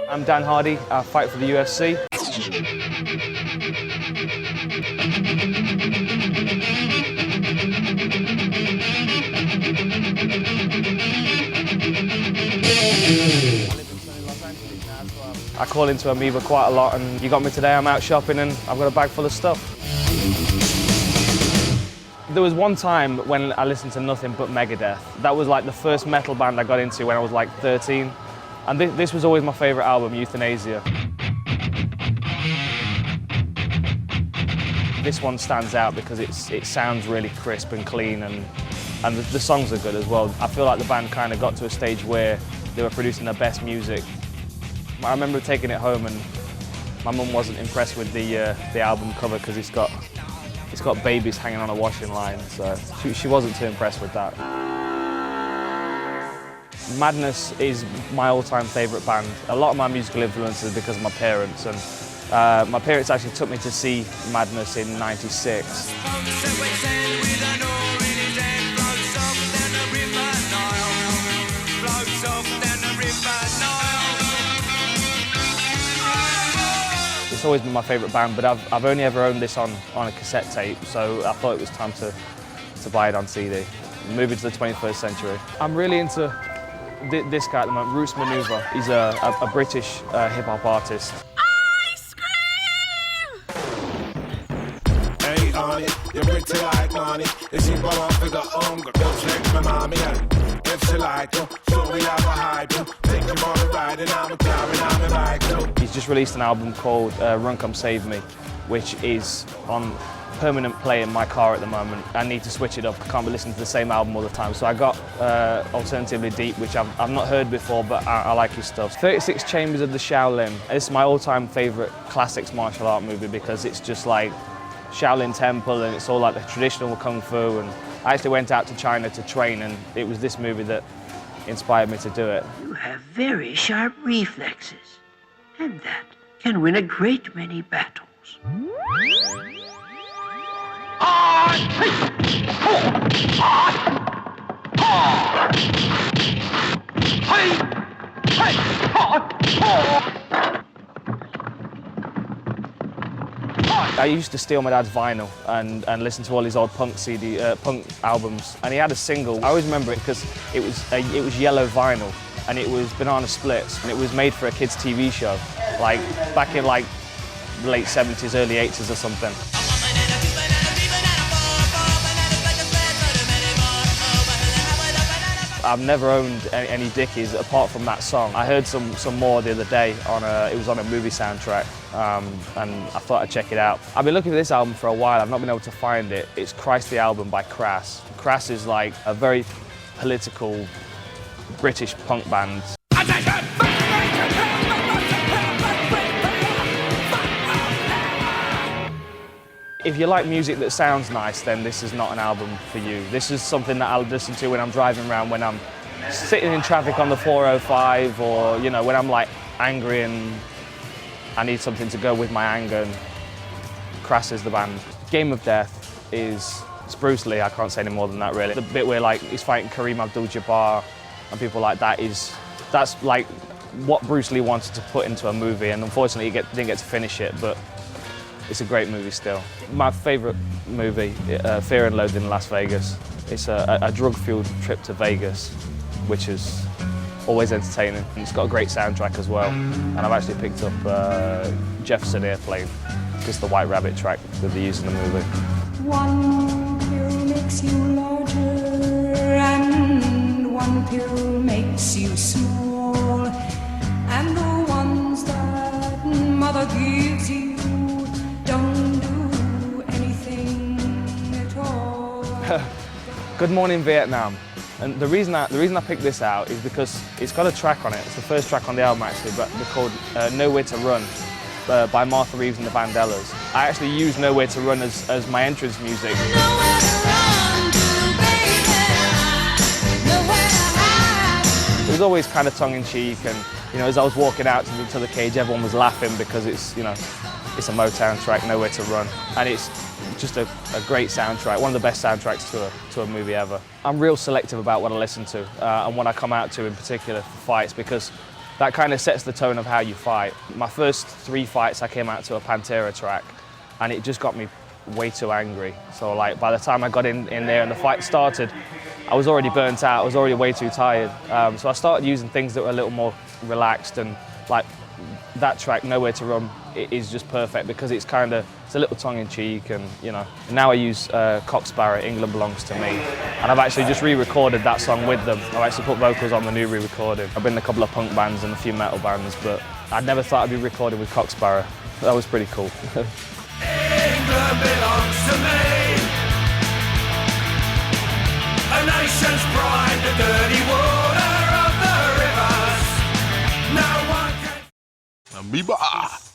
I'm Dan Hardy, I fight for the UFC. I call into Amoeba quite a lot, and you got me today, I'm out shopping and I've got a bag full of stuff. There was one time when I listened to nothing but Megadeth. That was like the first metal band I got into when I was like 13. And this was always my favourite album, Euthanasia. This one stands out because it sounds really crisp and clean, and the songs are good as well. I feel like the band kind of got to a stage where they were producing their best music. I remember taking it home and my mum wasn't impressed with the album cover because it's got babies hanging on a washing line, so she wasn't too impressed with that. Madness is my all-time favourite band. A lot of my musical influence is because of my parents, and my parents actually took me to see Madness in '96. It's always been my favourite band, but I've only ever owned this on a cassette tape, so I thought it was time to buy it on CD. Moving to the 21st century. I'm really into this guy at the moment, Roots Maneuver. He's a British hip-hop artist. I scream! Hey, Arnie, you're pretty like money. Is he born for the hunger? Go flex my mommy, if she like you, so we have a hype you. Take him on the ride and I'm a carrying on the bike too. He's just released an album called Run Come Save Me, which is on permanent play in my car at the moment. I need to switch it up. I can't be listening to the same album all the time. So I got Alternatively Deep, which I've not heard before, but I like his stuff. 36 Chambers of the Shaolin. It's my all-time favourite classics martial art movie because it's just like Shaolin Temple and it's all like the traditional Kung Fu. And I actually went out to China to train, and it was this movie that inspired me to do it. You have very sharp reflexes, and that can win a great many battles. I used to steal my dad's vinyl and listen to all his old punk albums, and he had a single. I always remember it because it was yellow vinyl, and it was Banana Splits, and it was made for a kids' TV show, like back in like the late 70s, early 80s or something. I've never owned any Dickies apart from that song. I heard some more the other day it was on a movie soundtrack, and I thought I'd check it out. I've been looking for this album for a while. I've not been able to find it. It's Christ the Album by Crass. Crass is like a very political British punk band. If you like music that sounds nice, then this is not an album for you. This is something that I'll listen to when I'm driving around, when I'm sitting in traffic on the 405, or you know, when I'm like angry and I need something to go with my anger. And Crass is the band. Game of Death it's Bruce Lee. I can't say any more than that really. The bit where like he's fighting Kareem Abdul-Jabbar and people like that that's like what Bruce Lee wanted to put into a movie, and unfortunately he didn't get to finish it, but it's a great movie still. My favourite movie, Fear and Loathing in Las Vegas. It's a drug-fueled trip to Vegas, which is always entertaining. And it's got a great soundtrack as well. And I've actually picked up Jefferson Airplane, just the White Rabbit track that they use in the movie. One pill makes you larger, and one pill makes you small. And the ones that mother gives you don't do anything at all. Good Morning Vietnam. And the reason I picked this out is because it's got a track on it. It's the first track on the album actually, but they're called Nowhere to Run by Martha Reeves and the Vandellas. I actually used Nowhere to Run as my entrance music. Nowhere to run to, baby. Nowhere to hide. It was always kind of tongue-in-cheek, and you know, as I was walking out to the cage, everyone was laughing because it's, you know, it's a Motown track, Nowhere to Run, and it's just a great soundtrack, one of the best soundtracks to a movie ever. I'm real selective about what I listen to and what I come out to in particular for fights, because that kind of sets the tone of how you fight. My first 3 fights, I came out to a Pantera track, and it just got me way too angry. So like by the time I got in there and the fight started, I was already burnt out, I was already way too tired. So I started using things that were a little more relaxed, and like that track, Nowhere to Run, it is just perfect because it's a little tongue-in-cheek, and you know. And now I use Coxbarra, England Belongs to Me, and I've actually just re-recorded that song with them. I've actually put vocals on the new re-recording. I've been in a couple of punk bands and a few metal bands, but I'd never thought I'd be recording with Coxbarra. That was pretty cool. England belongs to me. A nation's pride, the dirty water of the rivers. No one can Amoeba.